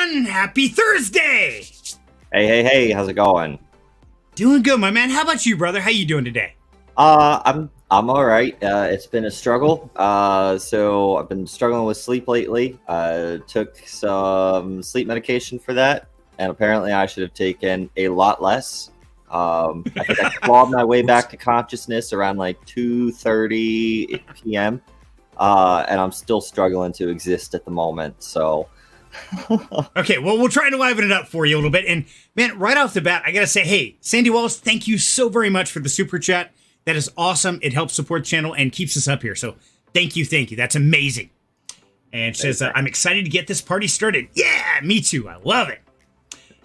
everyone. Happy Thursday. Hey, how's it going? Doing good, my man. How about you, brother? How you doing today? I'm all right. It's been a struggle. So I've been struggling with sleep lately. Took some sleep medication for that, and apparently I should have taken a lot less. I think I clawed my way back to consciousness around like 2:30 p.m. And I'm still struggling to exist at the moment. So. Okay, well, we'll try to liven it up for you a little bit. And man, right off the bat, I gotta say, hey, Sandy Wallace, thank you so very much for the super chat. That is awesome. It helps support the channel and keeps us up here. So thank you. That's amazing. And she says, I'm excited to get this party started. Yeah, me too. I love it.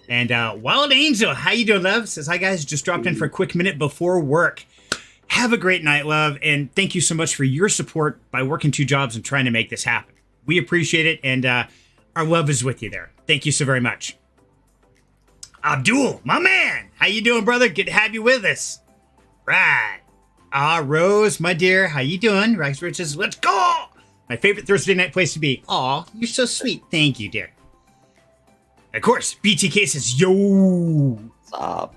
And Wild Angel, how you doing, love? Says, hi guys, just dropped in for a quick minute before work. Have a great night, love. And thank you so much for your support by working 2 jobs and trying to make this happen. We appreciate it. And our love is with you there. Thank you so very much. Abdul, my man. How you doing, brother? Good to have you with us. Right. Rose, my dear. How you doing? Rex Riches, let's go. My favorite Thursday night place to be. Aw, you're so sweet. Thank you, dear. Of course, BTK says, yo. What's up?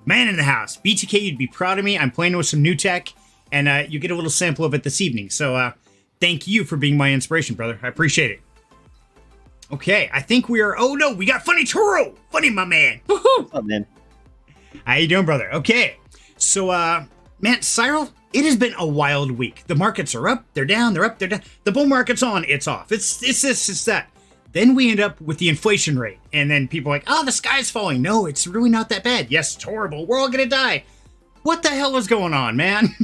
Man in the house. BTK, you'd be proud of me. I'm playing with some new tech, and you get a little sample of it this evening. So thank you for being my inspiration, brother. I appreciate it. Okay, I think we are... Oh, no, we got Funny Turo. Funny, my man. Woohoo! What's up, man? How you doing, brother? Okay, so, man, Cyril, it has been a wild week. The markets are up, they're down, they're up, they're down. The bull market's on, it's off. It's this, it's that. Then we end up with the inflation rate, and then people are like, oh, the sky's falling. No, it's really not that bad. Yes, it's horrible. We're all gonna die. What the hell is going on, man?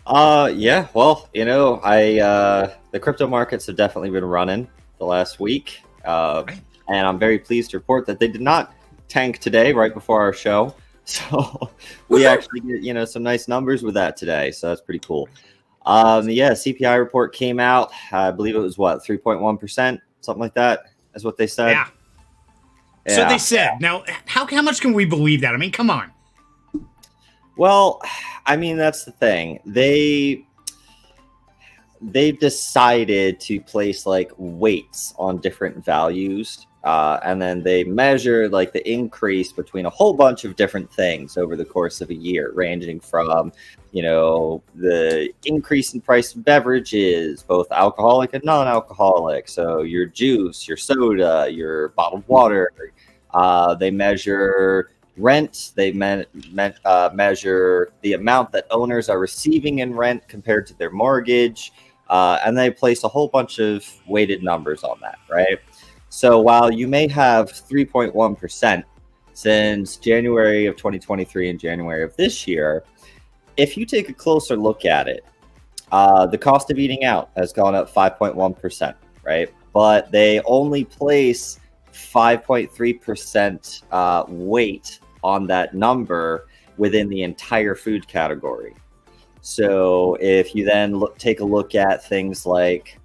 Yeah, well, the crypto markets have definitely been running the last week, and I'm very pleased to report that they did not tank today right before our show, so we actually get some nice numbers with that today, so that's pretty cool. CPI report came out. I believe it was 3.1%, something like that is what they said. Yeah. So they said. Now how much can we believe that? I mean, come on. Well, I mean, that's the thing. They've decided to place like weights on different values, and then they measure like the increase between a whole bunch of different things over the course of a year, ranging from the increase in price of beverages, both alcoholic and non-alcoholic, so your juice, your soda, your bottled water. They measure rent. They measure the amount that owners are receiving in rent compared to their mortgage. And they place a whole bunch of weighted numbers on that, right? So while you may have 3.1% since January of 2023 and January of this year, if you take a closer look at it, the cost of eating out has gone up 5.1%, right? But they only place 5.3% weight on that number within the entire food category. So if you then take a look at things like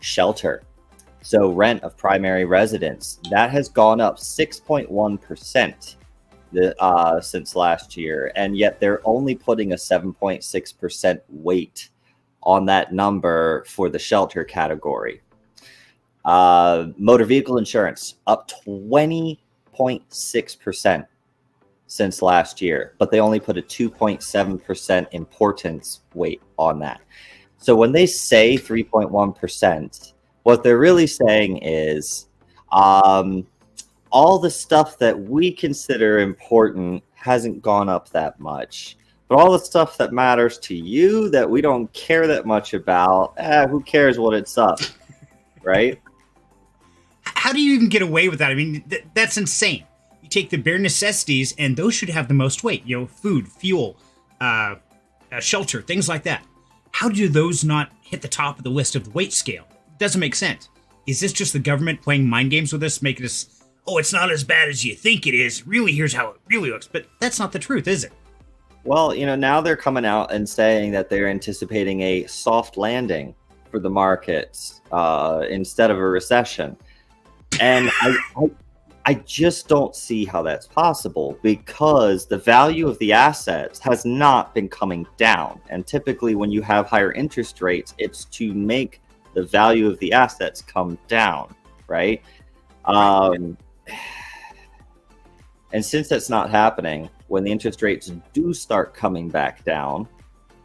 shelter, so rent of primary residence, that has gone up 6.1% since last year, and yet they're only putting a 7.6% weight on that number for the shelter category. Motor vehicle insurance up 20.6% since last year, but they only put a 2.7% importance weight on that. So when they say 3.1%, what they're really saying is all the stuff that we consider important hasn't gone up that much, but all the stuff that matters to you that we don't care that much about, who cares what it's up, right? How do you even get away with that? I mean, that's insane. You take the bare necessities, and those should have the most weight. Food, fuel, shelter, things like that. How do those not hit the top of the list of the weight scale? It doesn't make sense. Is this just the government playing mind games with us, making us, oh, it's not as bad as you think it is. Really, here's how it really looks. But that's not the truth, is it? Well, now they're coming out and saying that they're anticipating a soft landing for the markets instead of a recession. And I just don't see how that's possible, because the value of the assets has not been coming down. And typically when you have higher interest rates, it's to make the value of the assets come down, right? And since that's not happening, when the interest rates do start coming back down,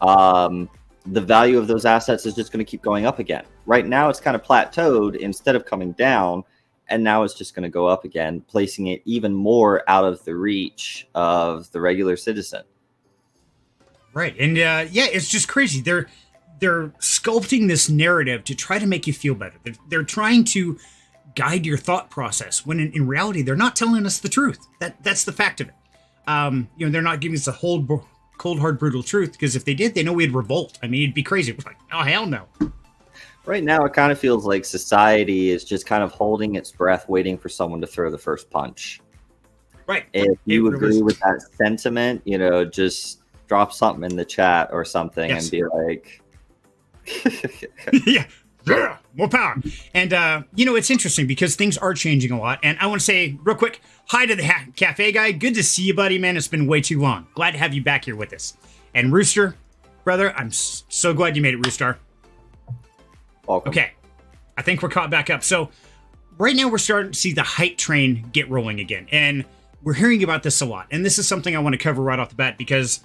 the value of those assets is just going to keep going up again. Right now, it's kind of plateaued instead of coming down, and now it's just going to go up again, placing it even more out of the reach of the regular citizen. Right. And it's just crazy. They're sculpting this narrative to try to make you feel better. They're trying to guide your thought process when in reality, they're not telling us the truth. That's the fact of it. They're not giving us a cold, hard, brutal truth, because if they did, they know we'd revolt. I mean, it'd be crazy. We're like, oh, hell no. Right now, it kind of feels like society is just kind of holding its breath, waiting for someone to throw the first punch. Right. If you agree with that sentiment, just drop something in the chat or something and be like, yeah, more power. And, it's interesting because things are changing a lot. And I want to say real quick, hi to the cafe guy. Good to see you, buddy, man. It's been way too long. Glad to have you back here with us. And Rooster, brother, I'm so glad you made it, Rooster. Welcome. Okay. I think we're caught back up. So right now we're starting to see the hype train get rolling again. And we're hearing about this a lot. And this is something I want to cover right off the bat because,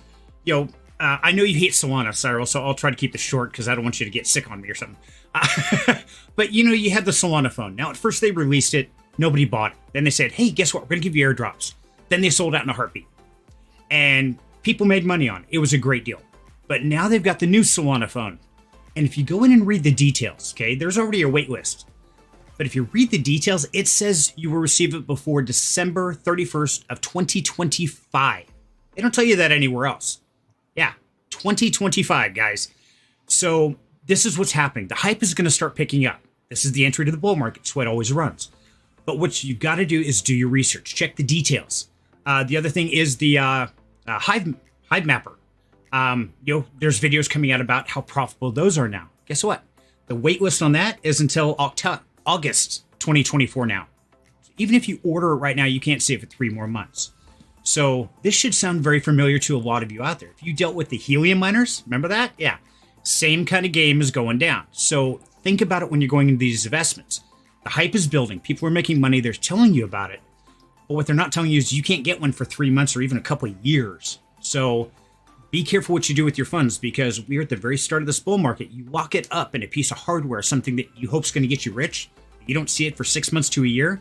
I know you hate Solana, Cyril, so I'll try to keep this short because I don't want you to get sick on me or something. But, you had the Solana phone. Now, at first they released it. Nobody bought it. Then they said, hey, guess what? We're going to give you airdrops. Then they sold out in a heartbeat. And people made money on it. It was a great deal. But now they've got the new Solana phone. And if you go in and read the details, okay, there's already a wait list. But if you read the details, it says you will receive it before December 31st of 2025. They don't tell you that anywhere else. Yeah, 2025, guys. So this is what's happening. The hype is going to start picking up. This is the entry to the bull market. It's what always runs. But what you've got to do is do your research. Check the details. The other thing is the Hive Mapper. There's videos coming out about how profitable those are now. Guess what? The wait list on that is until August 2024 now. So even if you order it right now, you can't see it for 3 more months. So this should sound very familiar to a lot of you out there. If you dealt with the helium miners, remember that? Yeah. Same kind of game is going down. So think about it when you're going into these investments. The hype is building. People are making money. They're telling you about it. But what they're not telling you is you can't get one for 3 months or even a couple of years. So be careful what you do with your funds, because we're at the very start of this bull market. You lock it up in a piece of hardware, something that you hope is going to get you rich. You don't see it for 6 months to a year.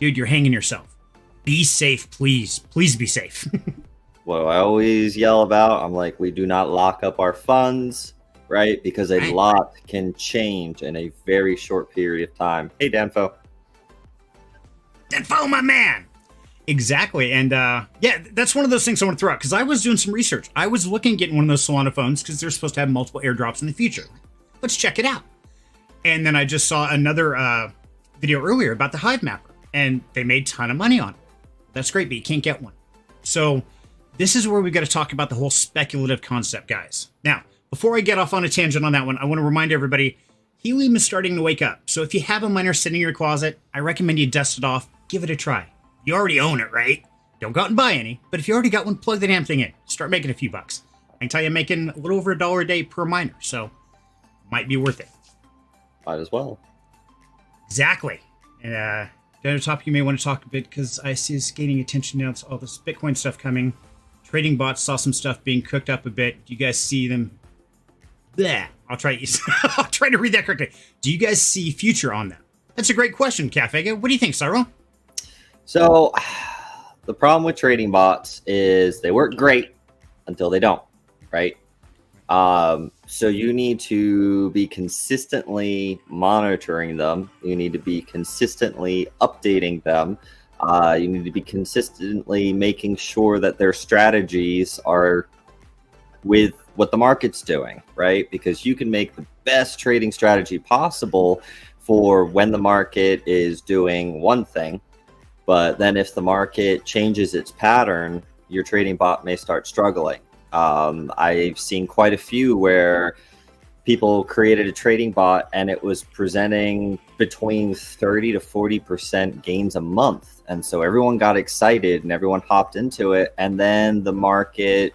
Dude, you're hanging yourself. Be safe, please. Please be safe. What I always yell about, I'm like, we do not lock up our funds, right? Because a lot can change in a very short period of time. Hey, Danfo. Danfo, my man. Exactly. And that's one of those things I want to throw out, because I was doing some research. I was looking at getting one of those Solana phones because they're supposed to have multiple airdrops in the future. Let's check it out. And then I just saw another video earlier about the Hive Mapper, and they made a ton of money on it. That's great, but you can't get one. So this is where we've got to talk about the whole speculative concept, guys. Now, before I get off on a tangent on that one, I want to remind everybody, helium is starting to wake up. So if you have a miner sitting in your closet, I recommend you dust it off, give it a try. You already own it, right? Don't go out and buy any. But if you already got one, plug the damn thing in. Start making a few bucks. I can tell you I'm making a little over $1 a day per miner, so might be worth it. Might as well. Exactly. And the other topic you may want to talk a bit, because I see it's gaining attention now. It's all this Bitcoin stuff coming. Trading bots, saw some stuff being cooked up a bit. Do you guys see them? Bleh. I'll try to read that correctly. Do you guys see future on them? That's a great question, Cafe. What do you think, Cyril? So the problem with trading bots is they work great until they don't, right? So you need to be consistently monitoring them. You need to be consistently updating them. You need to be consistently making sure that their strategies are with what the market's doing, right? Because you can make the best trading strategy possible for when the market is doing one thing, but then if the market changes its pattern, your trading bot may start struggling. I've seen quite a few where people created a trading bot and it was presenting between 30 to 40% gains a month. And so everyone got excited and everyone hopped into it. And then the market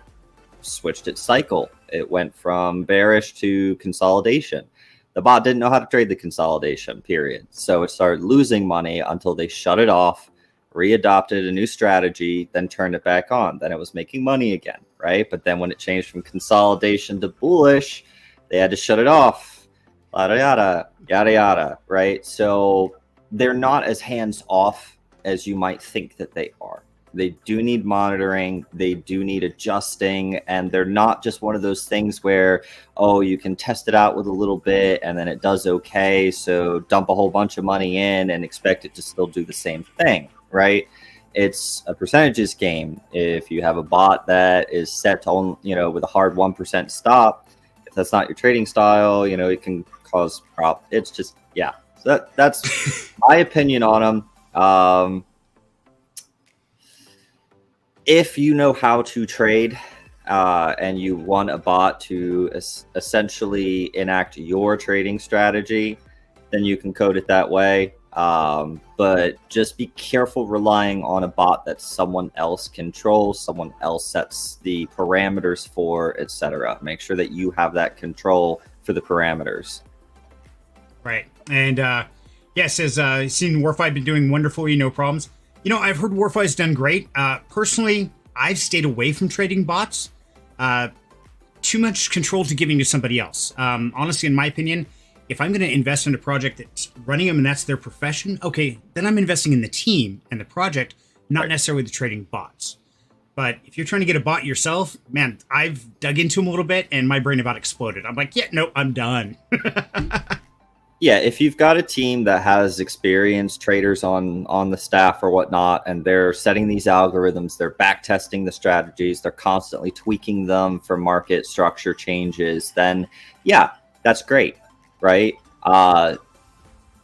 switched its cycle. It went from bearish to consolidation. The bot didn't know how to trade the consolidation, period. So it started losing money until they shut it off, readopted a new strategy, then turned it back on. Then it was making money again, right? But then when it changed from consolidation to bullish, they had to shut it off, yada, yada, yada, yada, right? So they're not as hands-off as you might think that they are. They do need monitoring, they do need adjusting, and they're not just one of those things where, oh, you can test it out with a little bit and then it does okay, so dump a whole bunch of money in and expect it to still do the same thing, right? It's a percentages game. If you have a bot that is set to own, with a hard 1% stop, if that's not your trading style, it can cause prop. It's just, yeah. So that's my opinion on them. If you know how to trade and you want a bot to essentially enact your trading strategy, then you can code it that way. But just be careful relying on a bot that someone else controls, someone else sets the parameters for, etc. Make sure that you have that control for the parameters. Right. And says, seen Warfi been doing wonderfully, no problems. I've heard Warfi's done great. Personally, I've stayed away from trading bots. Too much control to giving to somebody else. Honestly, in my opinion, if I'm going to invest in a project that's running them and that's their profession, okay, then I'm investing in the team and the project, not necessarily the trading bots. But if you're trying to get a bot yourself, man, I've dug into them a little bit and my brain about exploded. I'm like, yeah, no, I'm done. Yeah, if you've got a team that has experienced traders on the staff or whatnot, and they're setting these algorithms, they're back testing the strategies, they're constantly tweaking them for market structure changes, then yeah, that's great, right?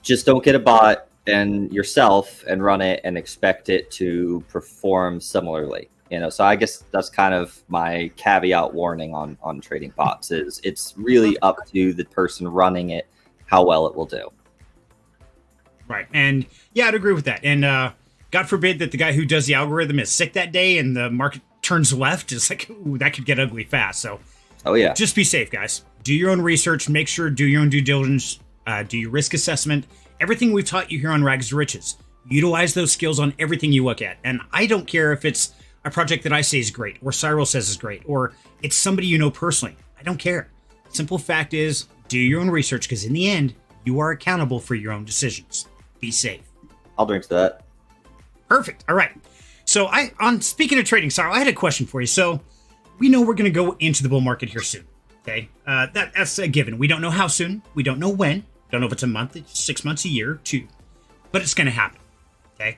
Just don't get a bot and yourself and run it and expect it to perform similarly. So I guess that's kind of my caveat warning on trading bots is it's really up to the person running it how well it will do. Right. And yeah, I'd agree with that. And God forbid that the guy who does the algorithm is sick that day and the market turns left. It's like, ooh, that could get ugly fast. So just be safe, guys. Do your own research. Make sure, do your own due diligence. Do your risk assessment. Everything we've taught you here on Rags to Riches. Utilize those skills on everything you look at. And I don't care if it's a project that I say is great or Cyril says is great or it's somebody you know personally. I don't care. Simple fact is, do your own research because in the end, you are accountable for your own decisions. Be safe. I'll drink to that. Perfect. All right. So speaking of trading, Cyril, I had a question for you. So we know we're going to go into the bull market here soon. Okay. That's a given. We don't know how soon. We don't know when. Don't know if it's a month, 6 months, a year, 2. But it's going to happen. Okay.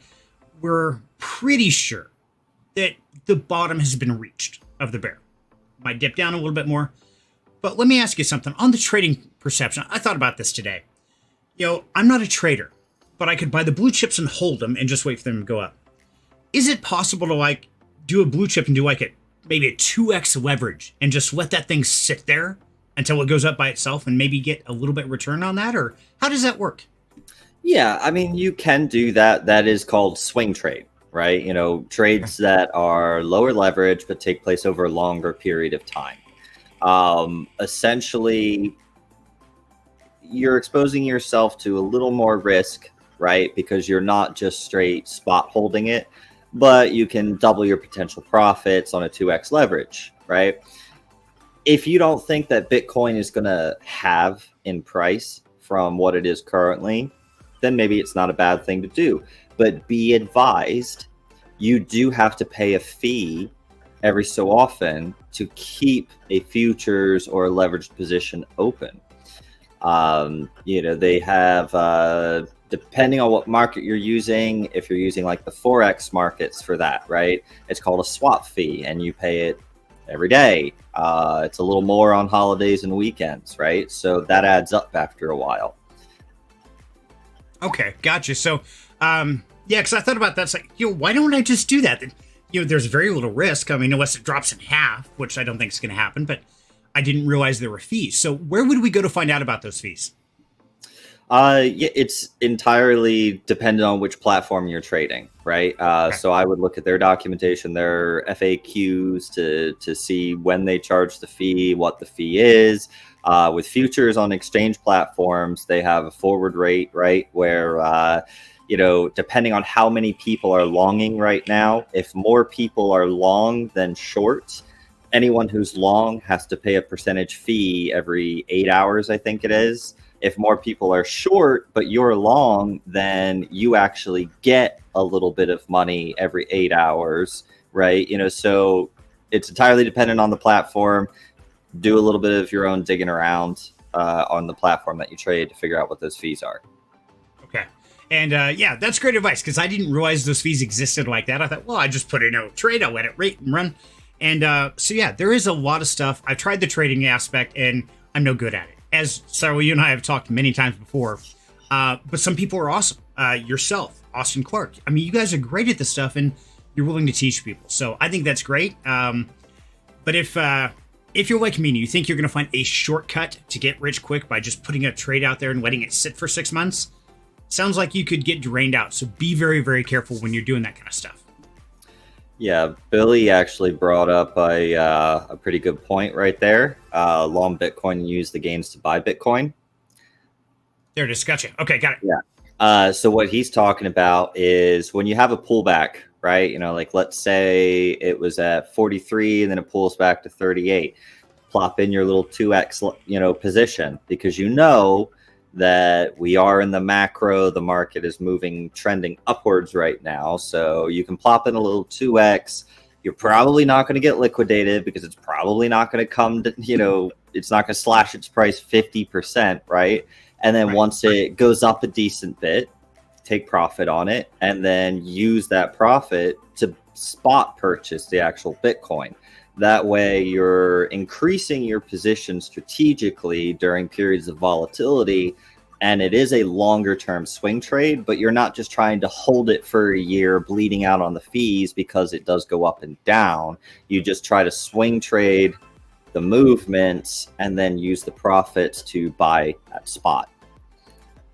We're pretty sure that the bottom has been reached of the bear. Might dip down a little bit more. But let me ask you something. On the trading perception, I thought about this today. I'm not a trader, but I could buy the blue chips and hold them and just wait for them to go up. Is it possible to do a blue chip and do maybe a 2x leverage and just let that thing sit there until it goes up by itself and maybe get a little bit return on that? Or how does that work? Yeah, I mean, you can do that. That is called swing trade, right? Trades that are lower leverage but take place over a longer period of time. Essentially, you're exposing yourself to a little more risk, right? Because you're not just straight spot holding it, but you can double your potential profits on a 2x leverage, right? If you don't think that Bitcoin is going to halve in price from what it is currently, then maybe it's not a bad thing to do. But be advised, you do have to pay a fee every so often to keep a futures or leveraged position open. They have, depending on what market you're using, if you're using the Forex markets for that, right? It's called a swap fee and you pay it every day. It's a little more on holidays and weekends, right? So that adds up after a while. Okay, gotcha. So, because I thought about that. It's like, why don't I just do that? There's very little risk. I mean, unless it drops in half, which I don't think is going to happen, but I didn't realize there were fees. So where would we go to find out about those fees? It's entirely dependent on which platform you're trading, right? Okay. So I would look at their documentation, their FAQs to see when they charge the fee, what the fee is. With futures on exchange platforms, they have a forward rate, right? Where, depending on how many people are longing right now, if more people are long than short, anyone who's long has to pay a percentage fee every 8 hours, I think it is. If more people are short, but you're long, then you actually get a little bit of money every 8 hours, right? So it's entirely dependent on the platform. Do a little bit of your own digging around on the platform that you trade to figure out what those fees are. Okay. And yeah, that's great advice, because I didn't realize those fees existed like that. I thought, well, I just put in a trade, I'll let it rate and run. And so, yeah, there is a lot of stuff. I've tried the trading aspect, and I'm no good at it. As Cyril, you and I have talked many times before, but some people are awesome. Yourself, Austin Clark. I mean, you guys are great at this stuff, and you're willing to teach people. So I think that's great. But if you're like me and you think you're going to find a shortcut to get rich quick by just putting a trade out there and letting it sit for 6 months, sounds like you could get drained out. So be very, very careful when you're doing that kind of stuff. Yeah, Billy actually brought up a pretty good point right there. Long Bitcoin, use the gains to buy Bitcoin. There it is. Gotcha. Okay, got it. Yeah. So what he's talking about is when you have a pullback, right? Like let's say it was at 43 and then it pulls back to 38. Plop in your little 2x, position, because that we are in the macro, the market is trending upwards right now. So you can plop in a little 2x. You're probably not going to get liquidated because it's probably not going to come to, it's not going to slash its price 50%, right? And then once it goes up a decent bit, take profit on it, and then use that profit to spot purchase the actual Bitcoin. That way you're increasing your position strategically during periods of volatility, and it is a longer term swing trade, but you're not just trying to hold it for a year bleeding out on the fees because it does go up and down. You just try to swing trade the movements and then use the profits to buy at spot.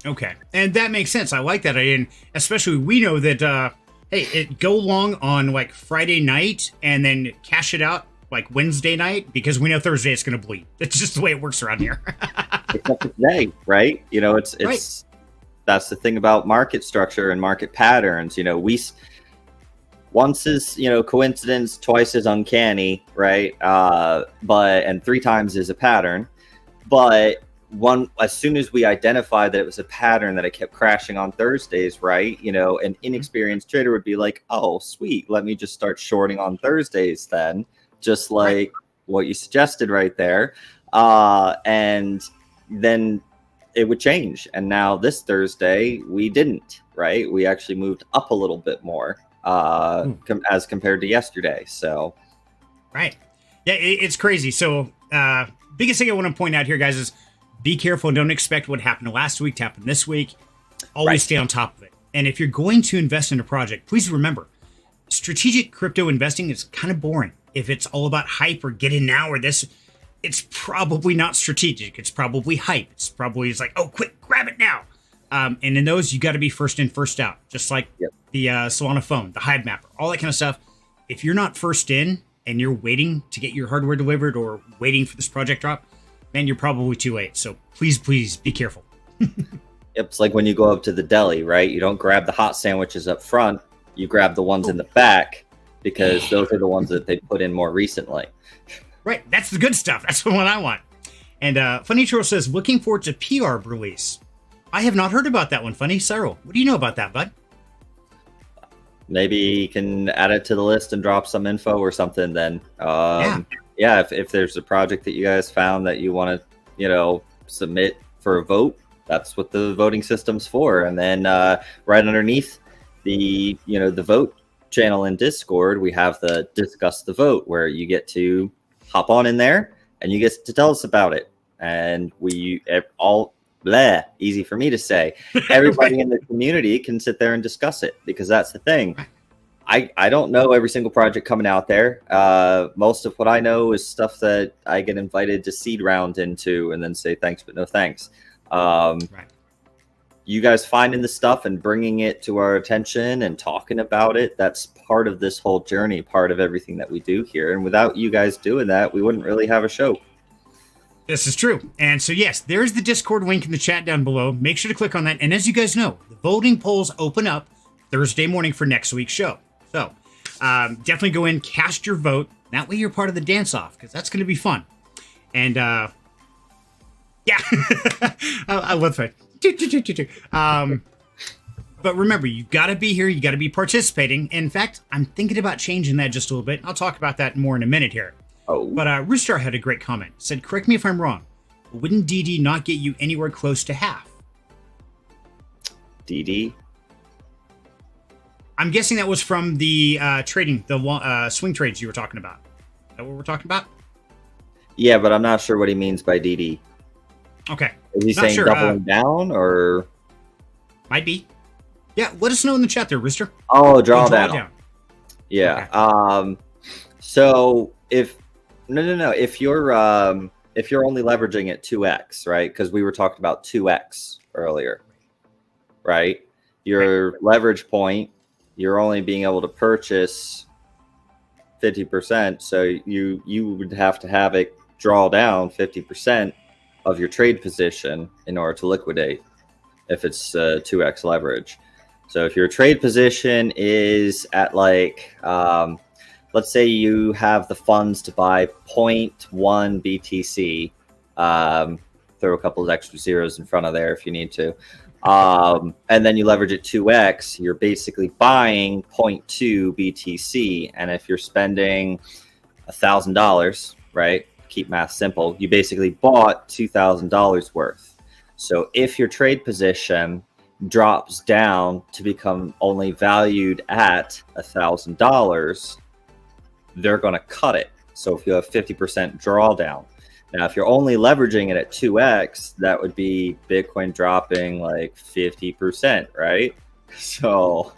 Okay. And that makes sense. I like that. And especially we know that, go long on like Friday night and then cash it out like Wednesday night, because we know Thursday it's going to bleed. It's just the way it works around here. Except for today, right? It's right. That's the thing about market structure and market patterns. Once is, coincidence, twice is uncanny, right? And 3 times is a pattern. But as soon as we identified that it was a pattern, that it kept crashing on Thursdays, right? An inexperienced trader would be like, oh, sweet, let me just start shorting on Thursdays then, just like what you suggested right there. And then it would change. And now this Thursday, we didn't, right? We actually moved up a little bit more as compared to yesterday. So, right. Yeah, it's crazy. So, biggest thing I want to point out here, guys, is be careful. Don't expect what happened last week to happen this week. Always stay on top of it. And if you're going to invest in a project, please remember, strategic crypto investing is kind of boring. If it's all about hype or get in now or this, it's probably not strategic. It's probably hype. It's like, oh, quick, grab it now. And in those, you got to be first in, first out. Just like the Solana phone, the Hive Mapper, all that kind of stuff. If you're not first in and you're waiting to get your hardware delivered or waiting for this project drop, man, you're probably too late. So please be careful. It's like when you go up to the deli, right? You don't grab the hot sandwiches up front. You grab the ones in the back, because those are the ones that they put in more recently. Right. That's the good stuff. That's the one I want. And Funny Churl says, looking forward to PR release. I have not heard about that one, Funny. Cyril, what do you know about that, bud? Maybe you can add it to the list and drop some info or something then. If there's a project that you guys found that you want to, submit for a vote, that's what the voting system's for. And then right underneath the vote channel in Discord, we have the discuss the vote, where you get to hop on in there and you get to tell us about it. And easy for me to say. Everybody in the community can sit there and discuss it, because that's the thing. I don't know every single project coming out there. Most of what I know is stuff that I get invited to seed round into and then say thanks, but no thanks. You guys finding the stuff and bringing it to our attention and talking about it, that's part of this whole journey, part of everything that we do here. And without you guys doing that, we wouldn't really have a show. This is true. And so, yes, there's the Discord link in the chat down below. Make sure to click on that. And as you guys know, the voting polls open up Thursday morning for next week's show. So definitely go in, cast your vote. That way you're part of the dance-off, because that's going to be fun. And, yeah. I love that. But remember, you've got to be here. You got to be participating. In fact, I'm thinking about changing that just a little bit. I'll talk about that more in a minute here. Oh. But Rooster had a great comment. Said, correct me if I'm wrong. Wouldn't DD not get you anywhere close to half? DD? I'm guessing that was from the trading, the swing trades you were talking about. Is that what we're talking about? Yeah, but I'm not sure what he means by DD. Okay. Is he saying doubling down, or? Might be. Yeah, let us know in the chat there, Rooster. Oh, drawdown. Yeah. Okay. So if if you're only leveraging at 2x, right? Because we were talking about 2x earlier, right? Your leverage point, you're only being able to purchase 50%, so you would have to have it draw down 50% of your trade position in order to liquidate if it's 2x leverage. So if your trade position is at like let's say you have the funds to buy 0.1 BTC, throw a couple of extra zeros in front of there if you need to, and then you leverage it 2x, you're basically buying 0.2 BTC. And if you're spending $1,000, right, keep math simple, you basically bought $2,000 worth. So if your trade position drops down to become only valued at $1,000, they're going to cut it. So if you have 50% drawdown. Now, if you're only leveraging it at 2x, that would be Bitcoin dropping like 50%, right? So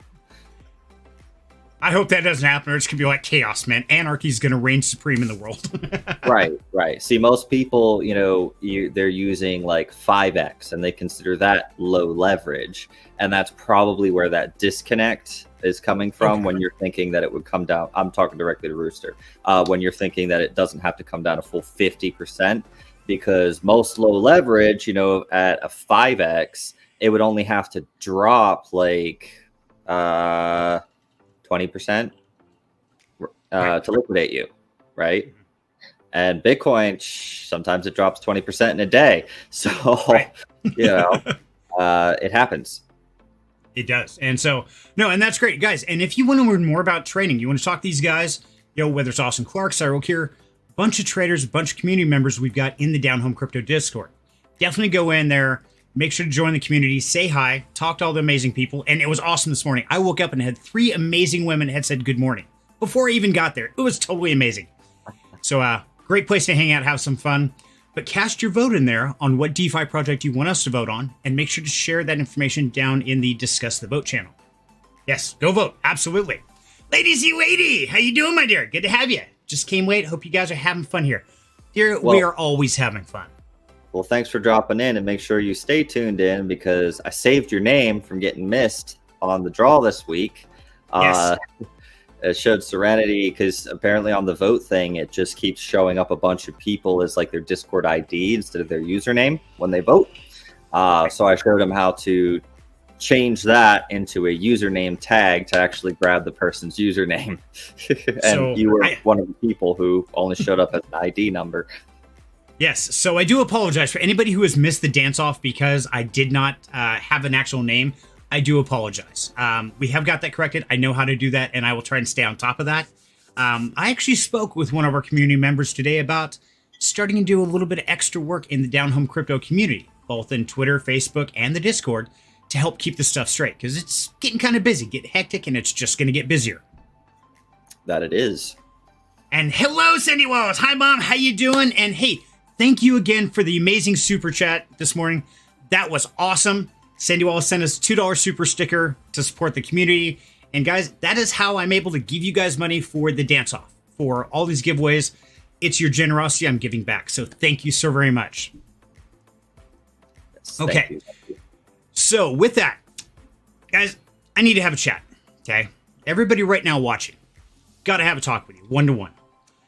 I hope that doesn't happen, or it's going to be like chaos, man. Anarchy's going to reign supreme in the world. Right. See, most people, they're using like 5x, and they consider that low leverage. And that's probably where that disconnect is coming from when you're thinking that it would come down. I'm talking directly to Rooster. When you're thinking that it doesn't have to come down a full 50%, because most low leverage, at a 5x, it would only have to drop like 20% to liquidate you, right? And Bitcoin, sometimes it drops 20% in a day. So, it happens. It does. And so, and that's great, guys. And if you want to learn more about trading, you want to talk to these guys, whether it's Austin Clark, Cyril Keir, a bunch of traders, a bunch of community members we've got in the Down Home Crypto Discord. Definitely go in there. Make sure to join the community, say hi, talk to all the amazing people. And it was awesome this morning. I woke up and had 3 amazing women had said good morning before I even got there. It was totally amazing. So great place to hang out, have some fun. But cast your vote in there on what DeFi project you want us to vote on, and make sure to share that information down in the Discuss the Vote channel. Yes, go vote. Absolutely. Ladies, lady, how you doing, my dear? Good to have you. Just came late. Hope you guys are having fun here. Dear, we are always having fun. Well, thanks for dropping in, and make sure you stay tuned in, because I saved your name from getting missed on the draw this week. Yes. It showed Serenity, because apparently on the vote thing, it just keeps showing up a bunch of people as like their Discord ID instead of their username when they vote. So I showed them how to change that into a username tag to actually grab the person's username. And so you were one of the people who only showed up as an ID number. Yes, so I do apologize for anybody who has missed the dance-off because I did not have an actual name. I do apologize. We have got that corrected. I know how to do that, and I will try and stay on top of that. I actually spoke with one of our community members today about starting to do a little bit of extra work in the Down Home Crypto community, both in Twitter, Facebook, and the Discord, to help keep this stuff straight, because it's getting kind of busy, getting hectic, and it's just going to get busier. That it is. And hello, Sandy Wallace. Hi, Mom. How you doing? And hey, thank you again for the amazing super chat this morning. That was awesome. Sandy Wallace sent us $2 super sticker to support the community. And guys, that is how I'm able to give you guys money for the dance-off, for all these giveaways. It's your generosity I'm giving back. So thank you so very much. Yes, okay. So with that, guys, I need to have a chat. Okay. Everybody right now watching, got to have a talk with you one-to-one.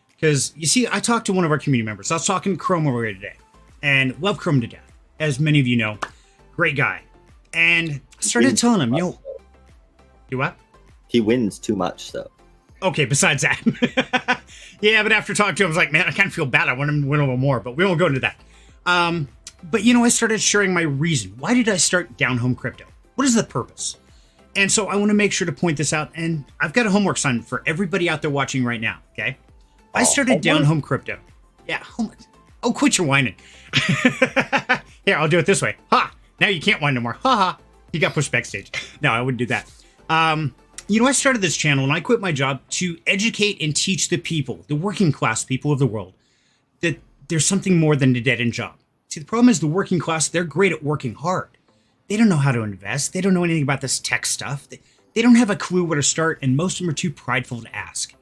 Because you see, I talked to one of our community members. I was talking to Chrome over here today. and love Chrome to death, as many of you know. Great guy. And I started telling him, do what? He wins too much, though. Okay, besides that. Yeah, but after talking to him, I was like, man, I kind of feel bad. I want him to win a little more, but we won't go into that. But, I started sharing my reason. Why did I start Down Home Crypto? What is the purpose? And so I want to make sure to point this out. And I've got a homework assignment for everybody out there watching right now, okay? I started Down Home Crypto. Yeah, homework. Oh, quit your whining. Here, I'll do it this way. Ha! Now you can't whine no more. Ha ha! You got pushed backstage. No, I wouldn't do that. I started this channel and I quit my job to educate and teach the people, the working class people of the world, that there's something more than a dead-end job. See, the problem is the working class, they're great at working hard. They don't know how to invest. They don't know anything about this tech stuff. They don't have a clue where to start, and most of them are too prideful to ask.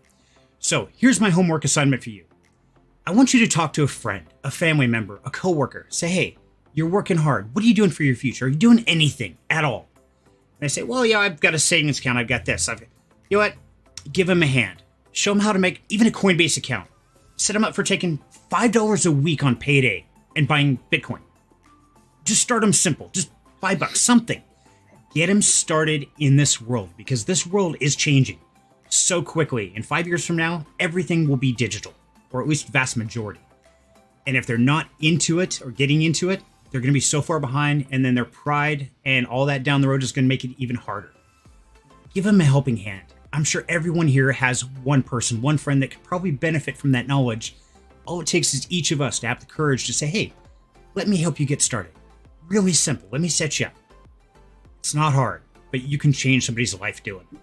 So here's my homework assignment for you. I want you to talk to a friend, a family member, a coworker. Say, hey, you're working hard. What are you doing for your future? Are you doing anything at all? And I say, well, yeah, I've got a savings account. I've got this. You know what? Give them a hand. Show them how to make even a Coinbase account. Set them up for taking $5 a week on payday and buying Bitcoin. Just start them simple. Just $5, something. Get them started in this world, because this world is changing so quickly. In 5 years from now, everything will be digital, or at least vast majority. And if they're not into it or getting into it, they're going to be so far behind, and then their pride and all that down the road is going to make it even harder. Give them a helping hand. I'm sure everyone here has one person, one friend that could probably benefit from that knowledge. All it takes is each of us to have the courage to say, hey, let me help you get started. Really simple. Let me set you up. It's not hard, but you can change somebody's life doing it.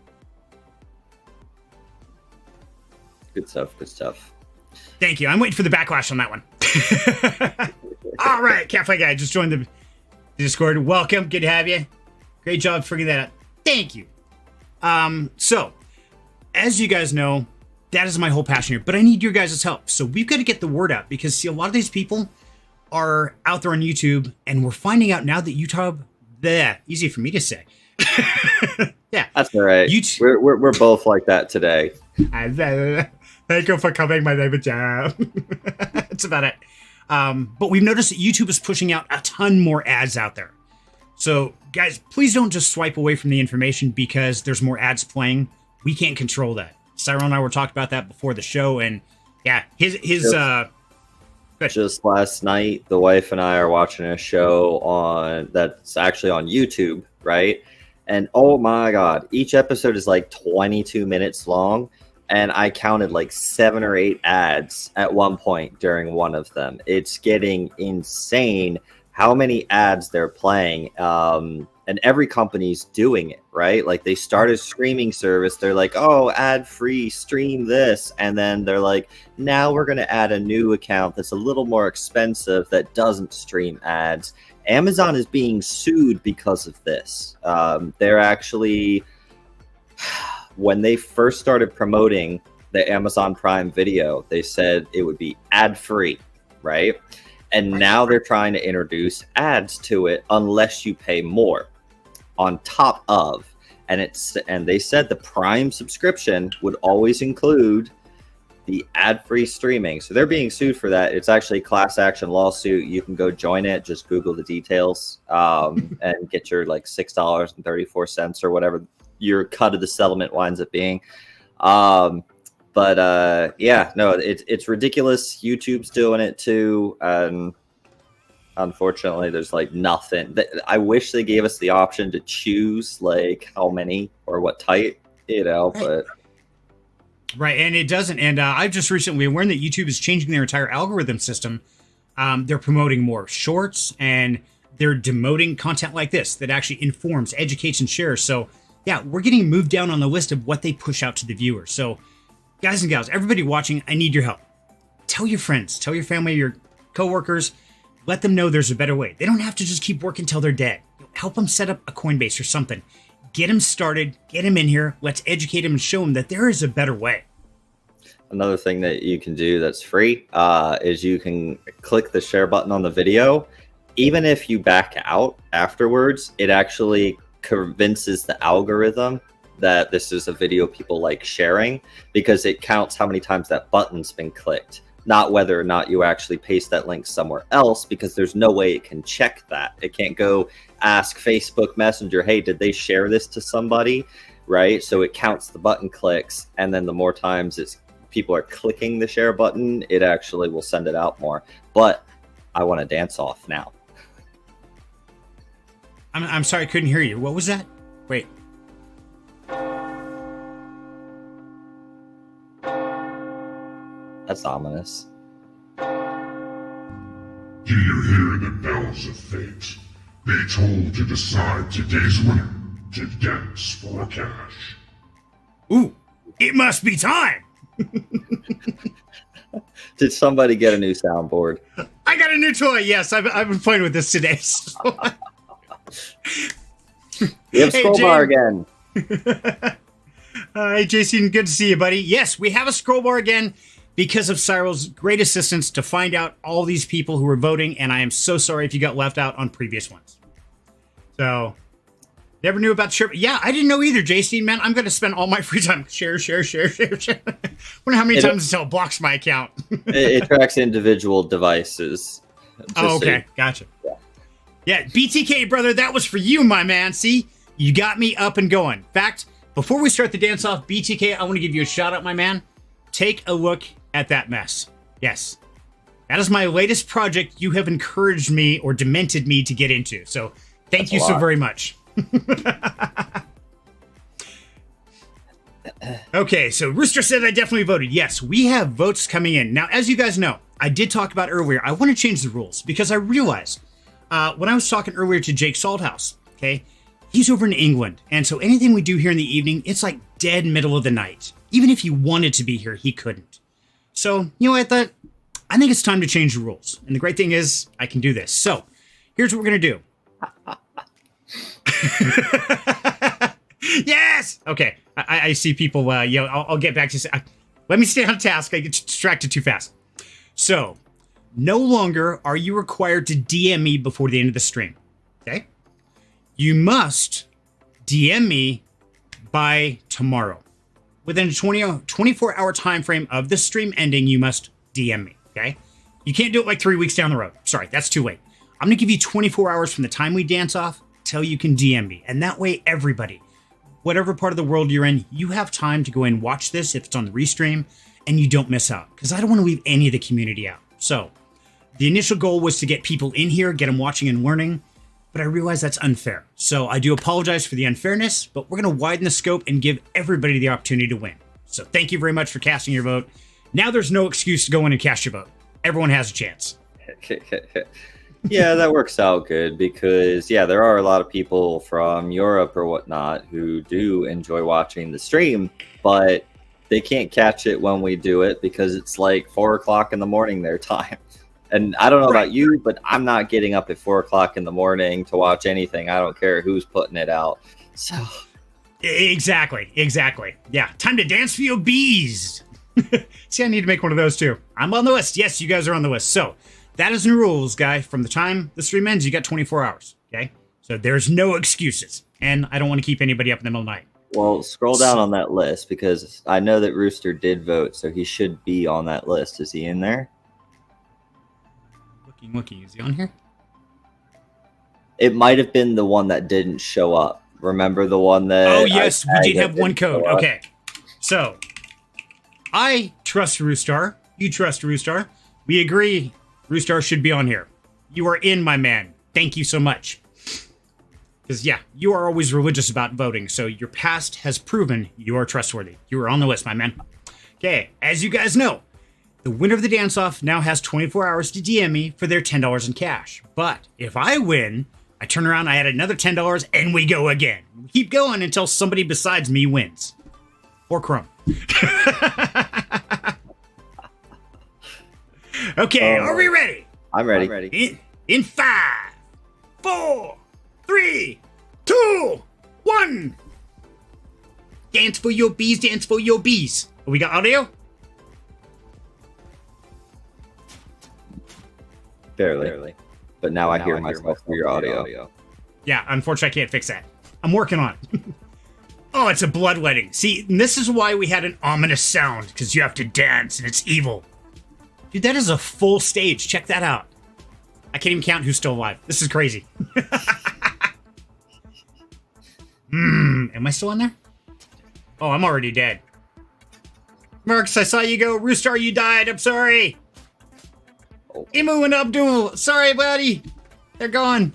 Good stuff. Good stuff. Thank you. I'm waiting for the backlash on that one. All right, Cafe Guy just joined the Discord. Welcome. Good to have you. Great job figuring that out. Thank you. So, as you guys know, that is my whole passion here, but I need your guys' help. So we've got to get the word out, because see, a lot of these people are out there on YouTube, and we're finding out now that YouTube, easy for me to say. Yeah. That's all right. We're both like that today. Thank you for coming. My name is Jam. That's about it. But we've noticed that YouTube is pushing out a ton more ads out there. So guys, please don't just swipe away from the information because there's more ads playing. We can't control that. Cyril and I were talking about that before the show, and yeah, just last night, the wife and I are watching a show that's actually on YouTube, right? And oh my God, each episode is like 22 minutes long. And I counted like 7 or 8 ads at one point during one of them. It's getting insane how many ads they're playing. And every company's doing it, right? Like they start a streaming service. They're like, oh, ad free, stream this. And then they're like, now we're going to add a new account that's a little more expensive that doesn't stream ads. Amazon is being sued because of this. They're actually... When they first started promoting the Amazon Prime Video, they said it would be ad-free, right? And now they're trying to introduce ads to it unless you pay more on top of. And they said the Prime subscription would always include the ad-free streaming. So they're being sued for that. It's actually a class action lawsuit. You can go join it. Just Google the details and get your like $6.34 or whatever your cut of the settlement winds up being. Yeah, no, it's ridiculous. YouTube's doing it too. And unfortunately, there's like nothing. I wish they gave us the option to choose like how many or what type, but. Right, and it doesn't. And I've just recently learned that YouTube is changing their entire algorithm system. They're promoting more shorts, and they're demoting content like this that actually informs, educates, and shares. So yeah, we're getting moved down on the list of what they push out to the viewer. So guys and gals, everybody watching, I need your help. Tell your friends, tell your family, your coworkers, let them know there's a better way. They don't have to just keep working till they're dead. Help them set up a Coinbase or something. Get them started, get them in here. Let's educate them and show them that there is a better way. Another thing that you can do that's free is you can click the share button on the video. Even if you back out afterwards, it actually convinces the algorithm that this is a video people like sharing, because it counts how many times that button's been clicked. not whether or not you actually paste that link somewhere else, because there's no way it can check that. It can't go ask Facebook Messenger, hey, did they share this to somebody, right? So it counts the button clicks, and then the more times people are clicking the share button, it actually will send it out more. But I want to dance off now. I'm sorry, I couldn't hear you. What was that? Wait. That's ominous. Do you hear the bells of fate? They toll to decide today's winner to dance for cash. Ooh, it must be time. Did somebody get a new soundboard? I got a new toy. Yes, I've been playing with this today. So. We have scroll bar again. Hey, Jason, good to see you, buddy. Yes, we have a scroll bar again because of Cyril's great assistance to find out all these people who were voting, and I am so sorry if you got left out on previous ones. So, never knew about share. Yeah, I didn't know either, Jason, man. I'm going to spend all my free time share. Wonder how many times until it blocks my account. It tracks individual devices. Oh, okay. Gotcha. Yeah, BTK, brother, that was for you, my man. See, you got me up and going. In fact, before we start the dance-off, BTK, I want to give you a shout-out, my man. Take a look at that mess. Yes, that is my latest project you have encouraged me or demented me to get into. So thank you so very much. Okay, so Rooster said I definitely voted. Yes, we have votes coming in. Now, as you guys know, I did talk about earlier, I want to change the rules because I realized when I was talking earlier to Jake Salthouse, okay, he's over in England. And so anything we do here in the evening, it's like dead middle of the night. Even if he wanted to be here, he couldn't. So, you know, I thought, I think it's time to change the rules. And the great thing is I can do this. So here's what we're going to do. Yes. Okay. I see people. I'll get back to. Let me stay on task. I get distracted too fast. So, no longer are you required to DM me before the end of the stream. Okay. You must DM me by tomorrow. Within a 24-hour time frame of the stream ending, you must DM me. Okay. You can't do it like 3 weeks down the road. Sorry, that's too late. I'm gonna give you 24 hours from the time we dance off till you can DM me, and that way, everybody, whatever part of the world you're in, you have time to go and watch this if it's on the restream, and you don't miss out, because I don't want to leave any of the community out. So, the initial goal was to get people in here, get them watching and learning, but I realize that's unfair. So I do apologize for the unfairness, but we're going to widen the scope and give everybody the opportunity to win. So thank you very much for casting your vote. Now there's no excuse to go in and cast your vote. Everyone has a chance. Yeah, that works out good because, yeah, there are a lot of people from Europe or whatnot who do enjoy watching the stream, but they can't catch it when we do it because it's like 4 o'clock in the morning their time. And I don't know about you, but I'm not getting up at 4 o'clock in the morning to watch anything. I don't care who's putting it out. So Exactly. Yeah, time to dance for your bees. See, I need to make one of those too. I'm on the list. Yes, you guys are on the list. So that is the rules, guy. From the time the stream ends, you got 24 hours. Okay, so there's no excuses, and I don't want to keep anybody up in the middle of the night. Well, scroll down on that list because I know that Rooster did vote, so he should be on that list. Is he in there? Looking. Is he on here? It might have been the one that didn't show up. Remember the one that... Oh, yes, we did have one code. Okay, so I trust Roostar. You trust Roostar. We agree Roostar should be on here. You are in, my man. Thank you so much. Because, yeah, you are always religious about voting, so your past has proven you are trustworthy. You are on the list, my man. Okay, as you guys know, the winner of the dance-off now has 24 hours to DM me for their $10 in cash. But if I win, I turn around, I add another $10, and we go again. We keep going until somebody besides me wins. Or Chrome. Okay, are we ready? I'm ready. In 5, 4, 3, 2, 1. Dance for your bees, dance for your bees. We got audio? Barely. But now I hear myself through your audio. Yeah, unfortunately, I can't fix that. I'm working on it. Oh, it's a bloodletting. See, this is why we had an ominous sound, because you have to dance, and it's evil. Dude, that is a full stage. Check that out. I can't even count who's still alive. This is crazy. Am I still in there? Oh, I'm already dead. Marcus, I saw you go. Roostar, you died. I'm sorry. Oh. Imu and Abdul. Sorry, buddy. They're gone.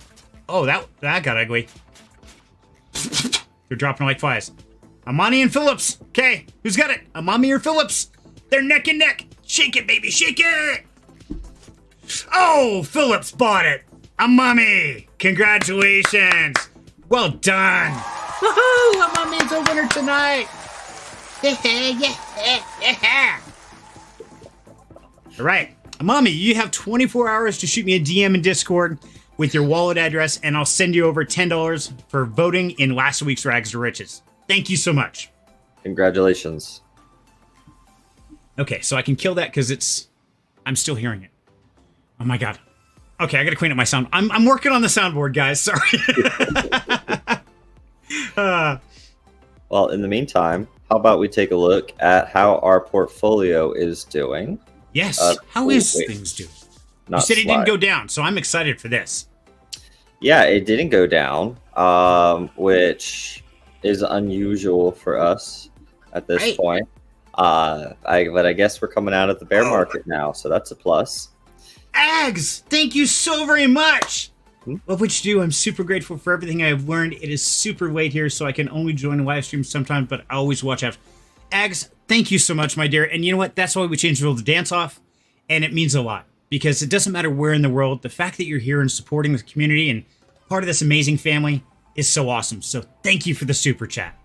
Oh, that got ugly. They're dropping like flies. Amani and Phillips. Okay, who's got it? Amami or Phillips? They're neck and neck. Shake it, baby, shake it. Oh, Phillips bought it. Amami, congratulations. Well done. Woohoo, Amami's a winner tonight. Yeah. All right, Amami, you have 24 hours to shoot me a DM in Discord with your wallet address, and I'll send you over $10 for voting in last week's Rags to Riches. Thank you so much. Congratulations. Okay, so I can kill that because I'm still hearing it. Oh my god. Okay, I gotta clean up my sound. I'm working on the soundboard, guys. Sorry. Well, in the meantime, how about we take a look at how our portfolio is doing? Yes. How is things doing? You said it didn't go down, so I'm excited for this. Yeah, it didn't go down, which is unusual for us at this point. But I guess we're coming out of the bear market now, so that's a plus. Ags, thank you so very much. Love what you do. I'm super grateful for everything I've learned. It is super late here, so I can only join a live stream sometimes, but I always watch out. Ags, thank you so much, my dear. And you know what? That's why we changed the rule to dance off, and it means a lot because it doesn't matter where in the world. The fact that you're here and supporting the community and part of this amazing family is so awesome. So thank you for the super chat.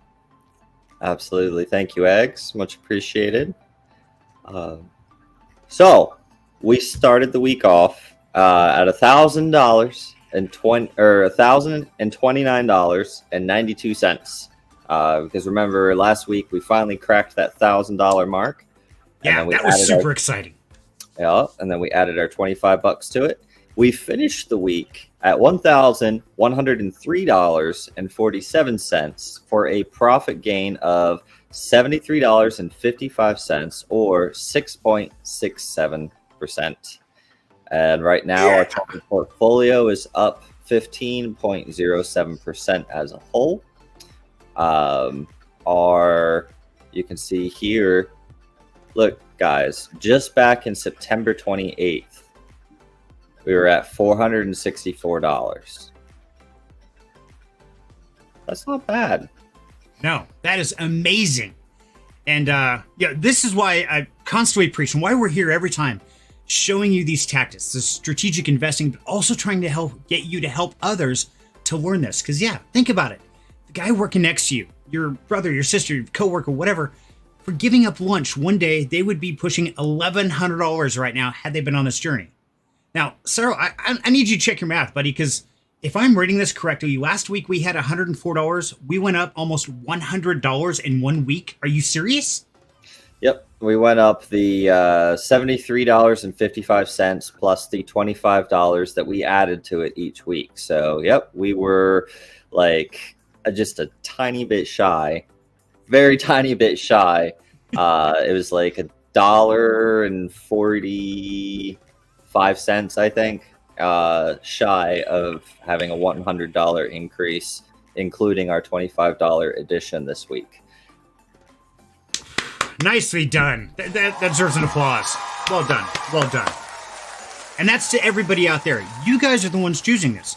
Absolutely. Thank you, Eggs. Much appreciated. So we started the week off at $1,000 and $1,029.92. Because remember, last week we finally cracked that $1,000 mark. Yeah, that was super exciting. Yeah, and then we added our $25 to it. We finished the week at $1,103.47 for a profit gain of $73.55 or 6.67%. And right now our total portfolio is up 15.07% as a whole. You can see here, look guys, just back in September 28th, we were at $464. That's not bad. No, that is amazing. And this is why I constantly preach and why we're here every time, showing you these tactics, this strategic investing, but also trying to get you to help others to learn this. Because think about it. The guy working next to you, your brother, your sister, your coworker, whatever, for giving up lunch one day, they would be pushing $1,100 right now had they been on this journey. Now, Cyril, I need you to check your math, buddy, because if I'm reading this correctly, last week we had $104. We went up almost $100 in 1 week. Are you serious? Yep. We went up the $73.55 plus the $25 that we added to it each week. So, yep, we were like just a tiny bit shy, very tiny bit shy. It was like $1.45, I think, shy of having a $100 increase, including our $25 addition this week. Nicely done. That deserves an applause. Well done. Well done. And that's to everybody out there. You guys are the ones choosing this.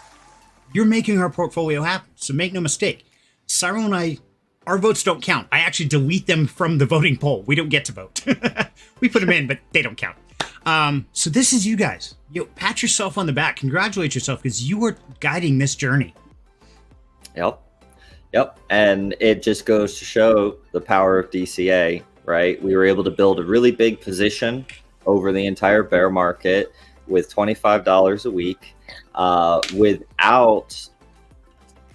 You're making our portfolio happen. So make no mistake. Cyril and I, our votes don't count. I actually delete them from the voting poll. We don't get to vote. We put them in, but they don't count. So this is you guys. Pat yourself on the back. Congratulate yourself because you are guiding this journey. Yep. And it just goes to show the power of DCA, right? We were able to build a really big position over the entire bear market with $25 a week without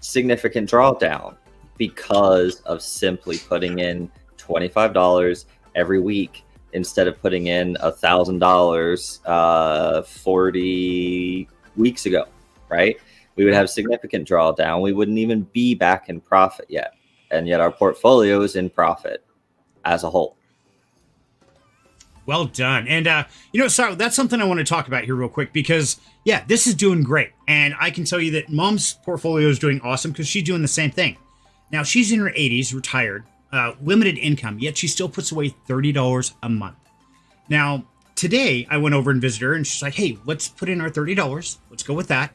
significant drawdown because of simply putting in $25 every week instead of putting in $1,000 40 weeks ago, right? We would have significant drawdown. We wouldn't even be back in profit yet. And yet our portfolio is in profit as a whole. Well done. And, Cyril, that's something I want to talk about here real quick because, yeah, this is doing great. And I can tell you that Mom's portfolio is doing awesome because she's doing the same thing. Now, she's in her 80s, retired, limited income, yet she still puts away $30 a month. Now, today I went over and visited her and she's like, hey, let's put in our $30. Let's go with that.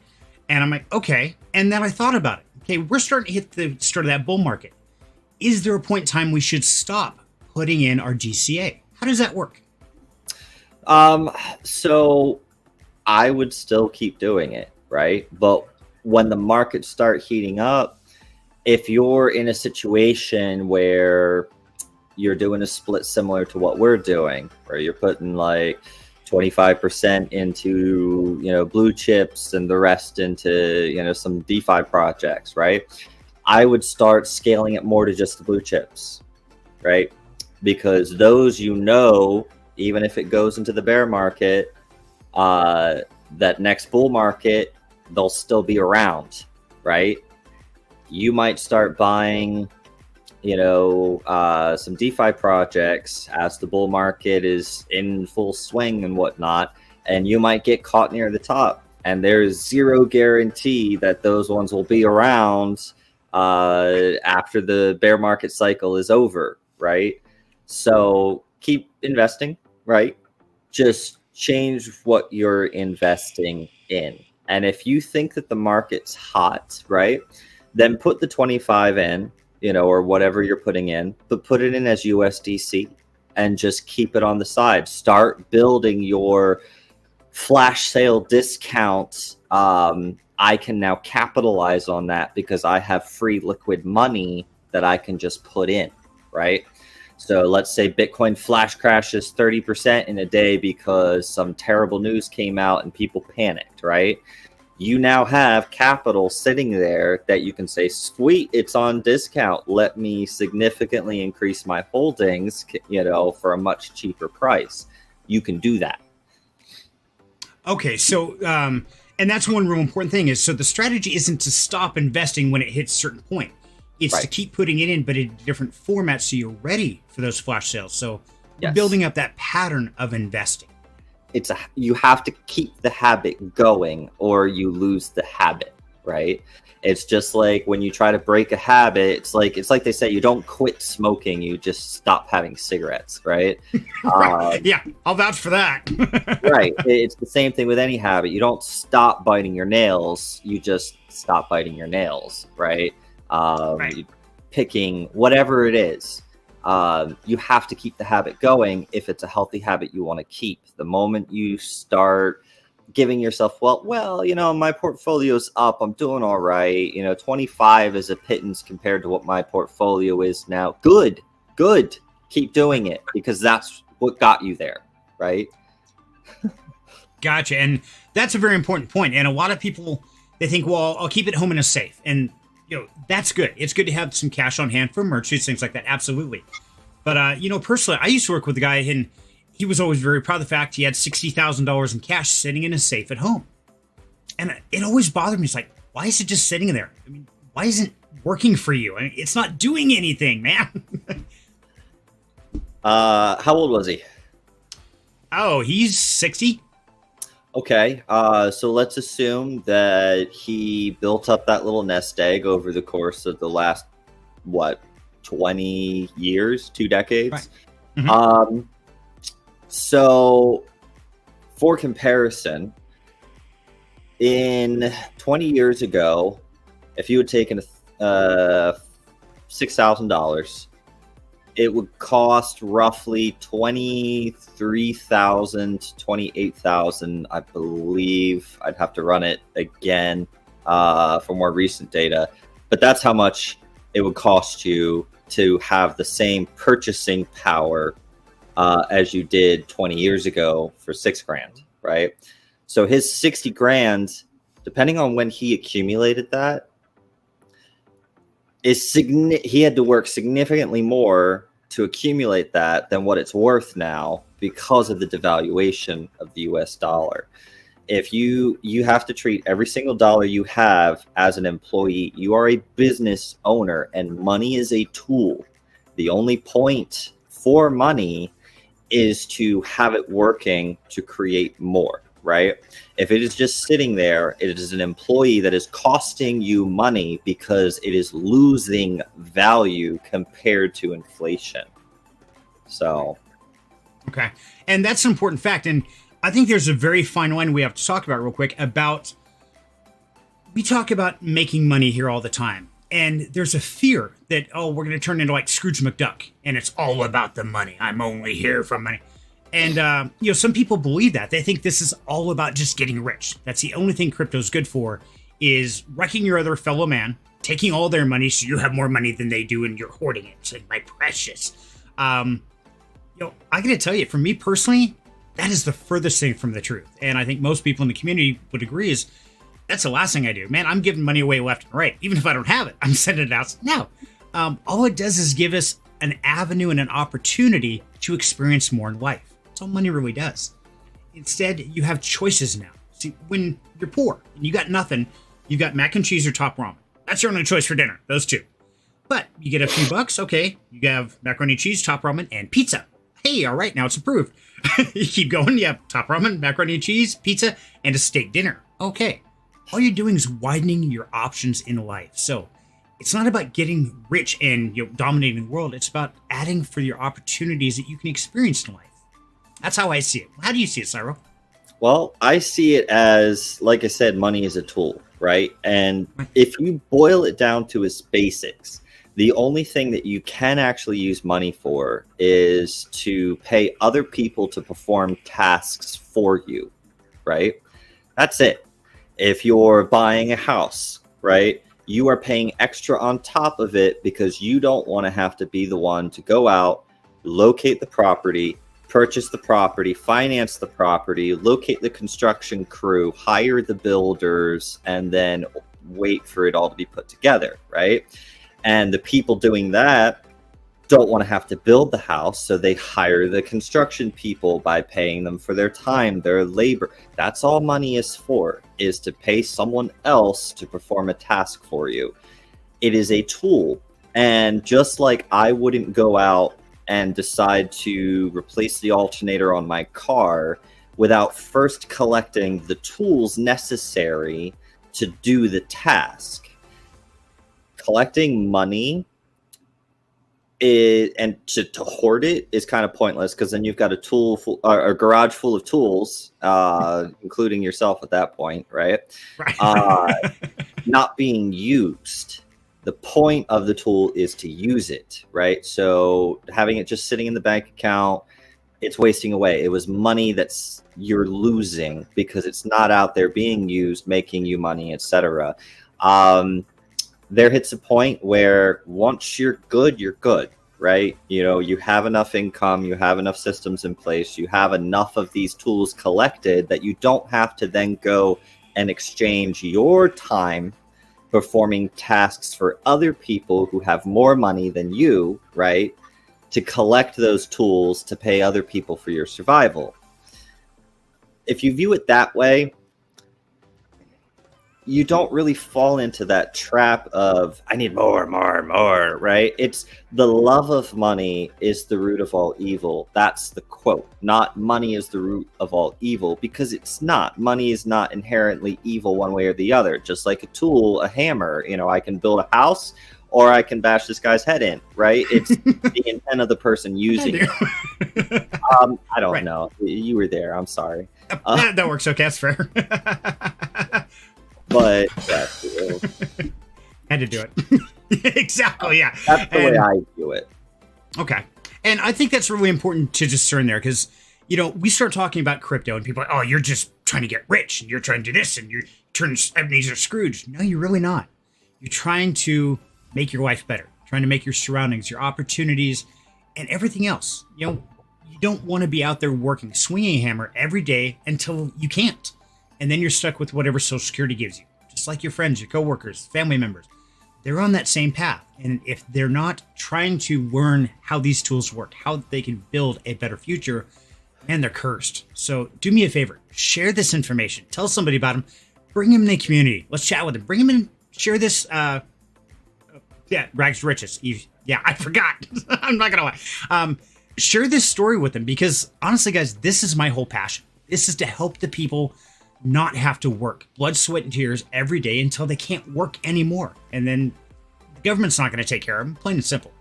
And I'm like, okay. And then I thought about it. Okay, we're starting to hit the start of that bull market. Is there a point in time we should stop putting in our DCA? How does that work? So I would still keep doing it, right? But when the markets start heating up, if you're in a situation where you're doing a split similar to what we're doing, where you're putting like 25% into, blue chips and the rest into, some DeFi projects, right? I would start scaling it more to just the blue chips, right? Because those, even if it goes into the bear market, that next bull market, they'll still be around, right? You might start buying, some DeFi projects as the bull market is in full swing and whatnot, and you might get caught near the top. And there's zero guarantee that those ones will be around after the bear market cycle is over, right? So keep investing, right? Just change what you're investing in. And if you think that the market's hot, right, then put the 25 in, or whatever you're putting in, but put it in as USDC and just keep it on the side. Start building your flash sale discounts. I can now capitalize on that because I have free liquid money that I can just put in, right? So let's say Bitcoin flash crashes 30% in a day because some terrible news came out and people panicked, right? You now have capital sitting there that you can say, sweet, it's on discount. Let me significantly increase my holdings, for a much cheaper price. You can do that. Okay, so, and that's one real important thing is, so the strategy isn't to stop investing when it hits a certain point. It's right. To keep putting it in, but in different formats so you're ready for those flash sales. So Yes. Building up that pattern of investing. You have to keep the habit going or you lose the habit, right? It's just like when you try to break a habit, it's like they say, you don't quit smoking, you just stop having cigarettes, right? Right. Yeah, I'll vouch for that. Right. It's the same thing with any habit. You don't stop biting your nails, you just stop biting your nails, right? Right. Picking whatever it is. You have to keep the habit going if it's a healthy habit you want to keep. The moment you start giving yourself, my portfolio's up, I'm doing all right. 25 is a pittance compared to what my portfolio is now. Good. Keep doing it because that's what got you there, right? Gotcha. And that's a very important point. And a lot of people, they think, well, I'll keep it home in a safe. And that's good. It's good to have some cash on hand for merchants, things like that. Absolutely. But, personally, I used to work with a guy and he was always very proud of the fact he had $60,000 in cash sitting in a safe at home. And it always bothered me. It's like, why is it just sitting there? I mean, why isn't it working for you? I mean, it's not doing anything, man. How old was he? Oh, he's 60. Okay, so let's assume that he built up that little nest egg over the course of the last, 20 years, 2 decades? Right. Mm-hmm. So, for comparison, in 20 years ago, if you had taken $6,000, it would cost roughly $23,000 to $28,000, I believe. I'd have to run it again for more recent data, but that's how much it would cost you to have the same purchasing power as you did 20 years ago for $6,000, right? So his 60 grand, depending on when he accumulated that, he had to work significantly more to accumulate that than what it's worth now because of the devaluation of the US dollar. If you have to treat every single dollar you have as an employee. You are a business owner and money is a tool. The only point for money is to have it working to create more, right? If it is just sitting there, it is an employee that is costing you money because it is losing value compared to inflation. So, okay. And that's an important fact. And I think there's a very fine line we have to talk about real quick about, we talk about making money here all the time. And there's a fear that, oh, we're going to turn into like Scrooge McDuck and it's all about the money. I'm only here for money. And, some people believe that. They think this is all about just getting rich. That's the only thing crypto is good for, is wrecking your other fellow man, taking all their money so you have more money than they do and you're hoarding it. It's like, my precious. I got to tell you, for me personally, that is the furthest thing from the truth. And I think most people in the community would agree is that's the last thing I do. Man, I'm giving money away left and right. Even if I don't have it, I'm sending it out. No, all it does is give us an avenue and an opportunity to experience more in life. That's all money really does. Instead, you have choices now. See, when you're poor and you got nothing, you got mac and cheese or top ramen. That's your only choice for dinner, those two. But you get a few bucks, okay, you have macaroni and cheese, top ramen, and pizza. Hey, all right, now it's approved. You keep going, you have top ramen, macaroni and cheese, pizza, and a steak dinner. Okay. All you're doing is widening your options in life. So it's not about getting rich and dominating the world. It's about adding for your opportunities that you can experience in life. That's how I see it. How do you see it, Cyril? well, I see it as, like I said, money is a tool, right? And if you boil it down to its basics, the only thing that you can actually use money for is to pay other people to perform tasks for you, right? That's it. If you're buying a house, right, you are paying extra on top of it because you don't want to have to be the one to go out, locate the property, purchase the property, finance the property, locate the construction crew, hire the builders, and then wait for it all to be put together, right? And the people doing that don't want to have to build the house, so they hire the construction people by paying them for their time, their labor. That's all money is for, is to pay someone else to perform a task for you. It is a tool. And just like I wouldn't go out and decide to replace the alternator on my car without first collecting the tools necessary to do the task. Collecting money and to hoard it is kind of pointless, because then you've got a garage full of tools, including yourself at that point, right? Not being used. The point of the tool is to use it, right? So having it just sitting in the bank account, it's wasting away. It was money that's you're losing because it's not out there being used, making you money, etc. There hits a point where once you're good, right? You know, you have enough income, you have enough systems in place, you have enough of these tools collected that you don't have to then go and exchange your time performing tasks for other people who have more money than you, right? To collect those tools to pay other people for your survival. If you view it that way, you don't really fall into that trap of, I need more, right? It's the love of money is the root of all evil. That's the quote, not money is the root of all evil, because it's not. Money is not inherently evil one way or the other. Just like a tool, a hammer, you know, I can build a house or I can bash this guy's head in, right? It's the intent of the person using it. I don't know. You were there. I'm sorry. That works. Okay, that's fair. But yeah, had to do it. Exactly, yeah. That's the way I do it. Okay. And I think that's really important to discern there, because, you know, we start talking about crypto and people are like, oh, you're just trying to get rich and you're trying to do this and you're turning Ebenezer Scrooge. No, you're really not. You're trying to make your life better, trying to make your surroundings, your opportunities, and everything else. You know, you don't want to be out there working, swinging a hammer every day until you can't. And then you're stuck with whatever Social Security gives you. Just like your friends, your coworkers, family members. They're on that same path. And if they're not trying to learn how these tools work, how they can build a better future, man, they're cursed. So do me a favor. Share this information. Tell somebody about them. Bring them in the community. Let's chat with them. Bring them in. Share this. Rags to riches. Yeah, I forgot. I'm not going to lie. share this story with them, because honestly, guys, this is my whole passion. This is to help the people not have to work blood, sweat, and tears every day until they can't work anymore. And then the government's not going to take care of them, plain and simple.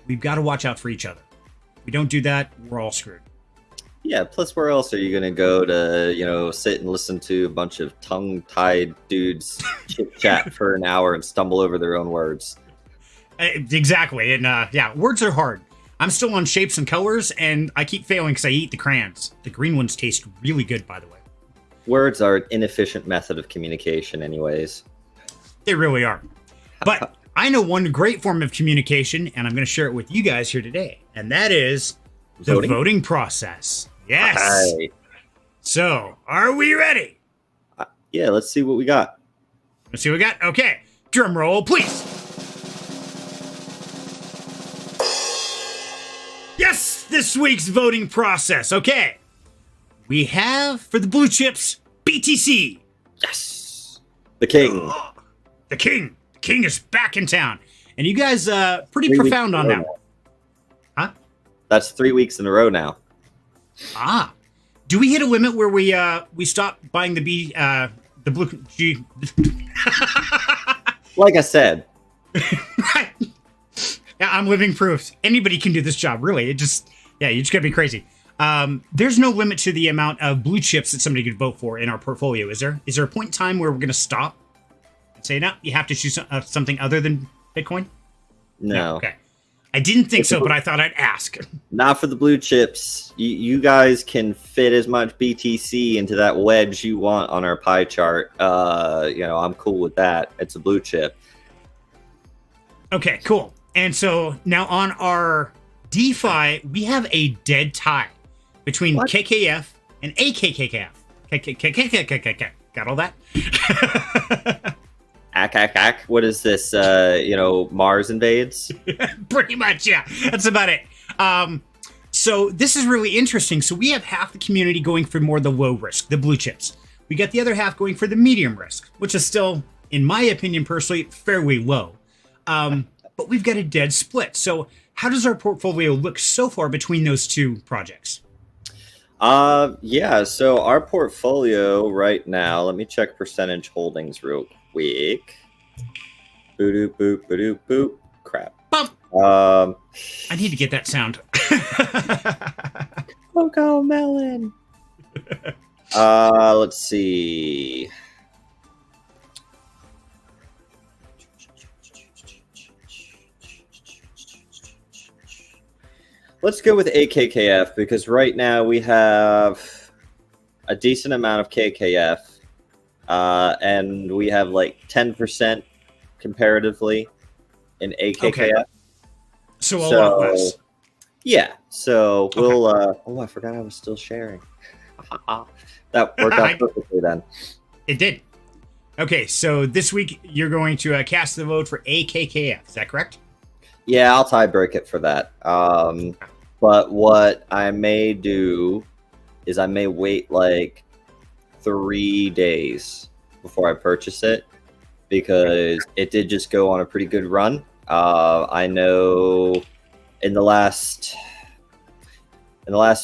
We've got to watch out for each other. If we don't do that, we're all screwed. Yeah, plus where else are you going to go to, sit and listen to a bunch of tongue-tied dudes chit-chat for an hour and stumble over their own words? Exactly. And yeah, words are hard. I'm still on shapes and colors, and I keep failing because I eat the crayons. The green ones taste really good, by the way. Words are an inefficient method of communication anyways. They really are. But I know one great form of communication, and I'm going to share it with you guys here today, and that is the voting process. Yes. Hi. So, are we ready? Yeah, let's see what we got. Let's see what we got. Okay. Drum roll, please. Yes, this week's voting process. Okay. We have, for the blue chips, BTC. Yes. The king. The king. The king is back in town. And you guys, pretty profound on that one. Huh? That's 3 weeks in a row now. Ah. Do we hit a limit where we stop buying the blue G? Like I said. Right. Yeah, I'm living proof. Anybody can do this job, really. You just gotta be crazy. There's no limit to the amount of blue chips that somebody could vote for in our portfolio, is there? Is there a point in time where we're going to stop and say, no, you have to choose something other than Bitcoin? No. Okay. I didn't think so, but I thought I'd ask. Not for the blue chips. You guys can fit as much BTC into that wedge you want on our pie chart. I'm cool with that. It's a blue chip. Okay, cool. And so now on our DeFi, we have a dead tie between KKF and AKKF. Got all that? Ack. What is this? Mars invades? Pretty much, yeah. That's about it. So this is really interesting. So we have half the community going for more the low risk, the blue chips. We got the other half going for the medium risk, which is still, in my opinion, personally, fairly low. But we've got a dead split. So how does our portfolio look so far between those two projects? So our portfolio right now, let me check percentage holdings real quick. Boop, boop, boop, boop. Crap. Bump. I need to get that sound. Cocoa melon. Let's see. Let's go with AKKF because right now we have a decent amount of KKF, and we have like 10% comparatively in AKKF. Okay. So a lot less. Yeah. So we'll. I forgot I was still sharing. That worked out perfectly then. It did. Okay, so this week you're going to cast the vote for AKKF. Is that correct? Yeah, I'll tie break it for that. But what I may do is I may wait like 3 days before I purchase it because it did just go on a pretty good run. I know in the last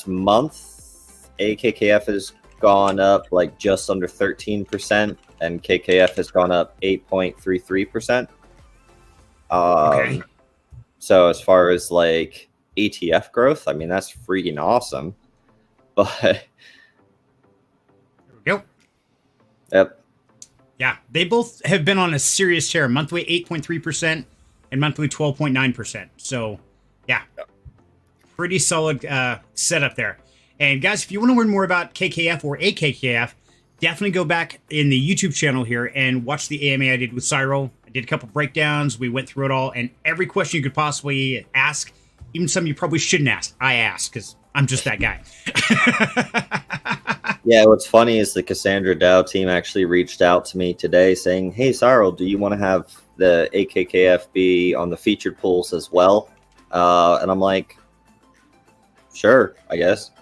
month, AKKF has gone up like just under 13%, and KKF has gone up 8.33%. Okay. So as far as like ETF growth, I mean, that's freaking awesome. But there we go. Yep. Yeah, they both have been on a serious tear. Monthly 8.3% and monthly 12.9%. So, yeah, pretty solid setup there. And guys, if you want to learn more about KKF or AKKF, definitely go back in the YouTube channel here and watch the AMA I did with Cyril. I did a couple breakdowns. We went through it all, and every question you could possibly ask, even some you probably shouldn't ask, I asked because I'm just that guy. Yeah, what's funny is the Cassandra Dow team actually reached out to me today saying, hey, Cyril, do you want to have the AKKF be on the featured pools as well? And I'm like, sure, I guess.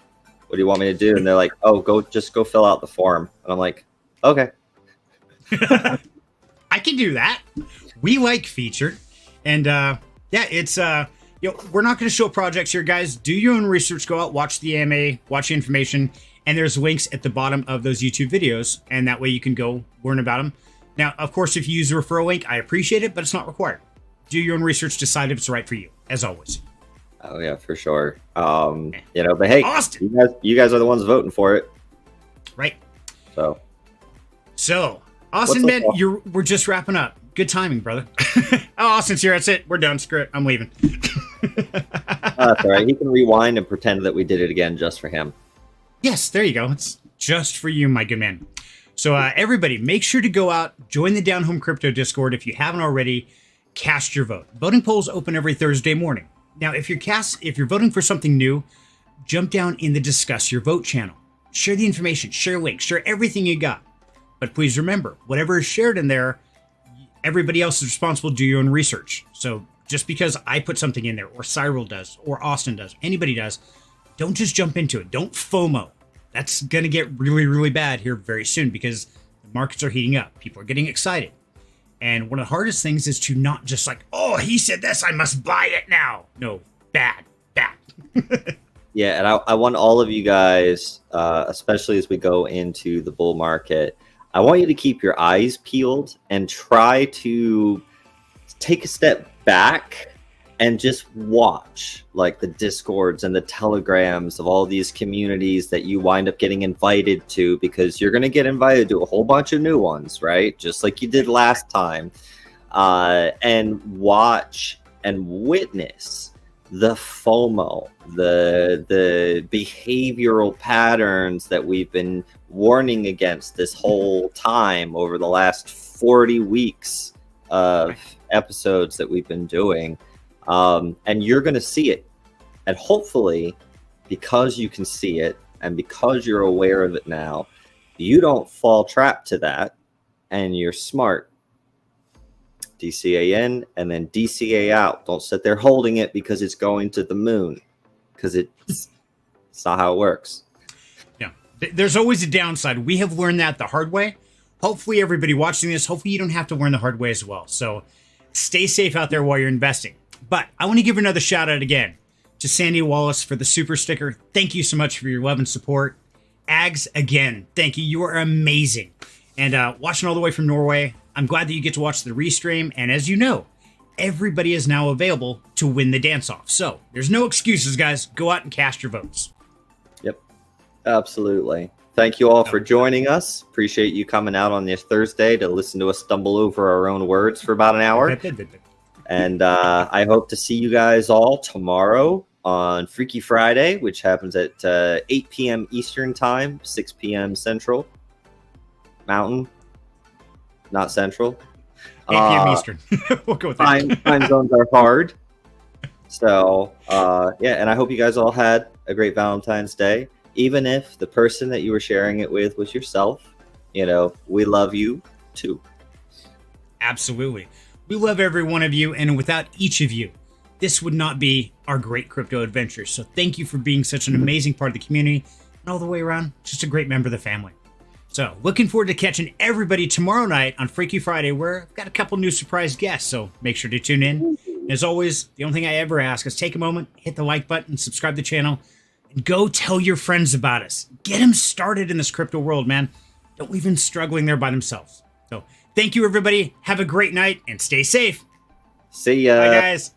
What do you want me to do? And they're like, oh, go fill out the form. And I'm like, okay. I can do that. We like featured. And yeah, it's We're not going to show projects here, guys. Do your own research. Go out, watch the AMA, watch the information, and there's links at the bottom of those YouTube videos, and that way you can go learn about them. Now, of course, if you use a referral link, I appreciate it, but it's not required. Do your own research, decide if it's right for you, as always. Oh yeah, for sure. But hey, Austin, you guys are the ones voting for it, right? So, Austin, man, we're just wrapping up. Good timing, brother. Oh, Austin's here. That's it. We're done. Screw it. I'm leaving. That's all right. He can rewind and pretend that we did it again just for him. Yes, there you go. It's just for you, my good man. So everybody, make sure to go out, join the Down Home Crypto Discord if you haven't already. Cast your vote. Voting polls open every Thursday morning. Now, if you're voting for something new, jump down in the Discuss Your Vote channel. Share the information, share links, share everything you got. But please remember, whatever is shared in there, everybody else is responsible to do your own research. So just because I put something in there, or Cyril does, or Austin does, anybody does, don't just jump into it. Don't FOMO. That's going to get really, really bad here very soon because the markets are heating up. People are getting excited. And one of the hardest things is to not just like, oh, he said this, I must buy it now. No, bad. Yeah, and I want all of you guys, especially as we go into the bull market, I want you to keep your eyes peeled and try to take a step back and just watch like the discords and the telegrams of all these communities that you wind up getting invited to, because you're going to get invited to a whole bunch of new ones, right? Just like you did last time. And watch and witness the FOMO, the behavioral patterns that we've been warning against this whole time over the last 40 weeks of episodes that we've been doing. And you're going to see it. And hopefully, because you can see it and because you're aware of it now, you don't fall trap to that and you're smart. DCA in and then DCA out. Don't sit there holding it because it's going to the moon, because it's not how it works. Yeah, there's always a downside. We have learned that the hard way. Hopefully everybody watching this, hopefully you don't have to learn the hard way as well. So stay safe out there while you're investing. But I want to give another shout out again to Sandy Wallace for the super sticker. Thank you so much for your love and support. Ags, again, thank you. You are amazing. And watching all the way from Norway, I'm glad that you get to watch the restream. And as you know, everybody is now available to win the dance-off. So there's no excuses, guys. Go out and cast your votes. Yep, absolutely. Thank you all for joining us. Appreciate you coming out on this Thursday to listen to us stumble over our own words for about an hour. And I hope to see you guys all tomorrow on Freaky Friday, which happens at 8 p.m. Eastern Time, 6 p.m. Central. Mountain, not Central. 8 p.m. Eastern. We'll go with that. Time zones are hard. So, yeah, and I hope you guys all had a great Valentine's Day. Even if the person that you were sharing it with was yourself, you know, we love you too. Absolutely. We love every one of you, and without each of you, this would not be our great crypto adventure. So thank you for being such an amazing part of the community, and all the way around, just a great member of the family. So looking forward to catching everybody tomorrow night on Freaky Friday, where I've got a couple new surprise guests, so make sure to tune in. And as always, the only thing I ever ask is take a moment, hit the like button, subscribe to the channel, and go tell your friends about us. Get them started in this crypto world, man. Don't leave them struggling there by themselves. So thank you, everybody. Have a great night and stay safe. See ya. Bye, guys.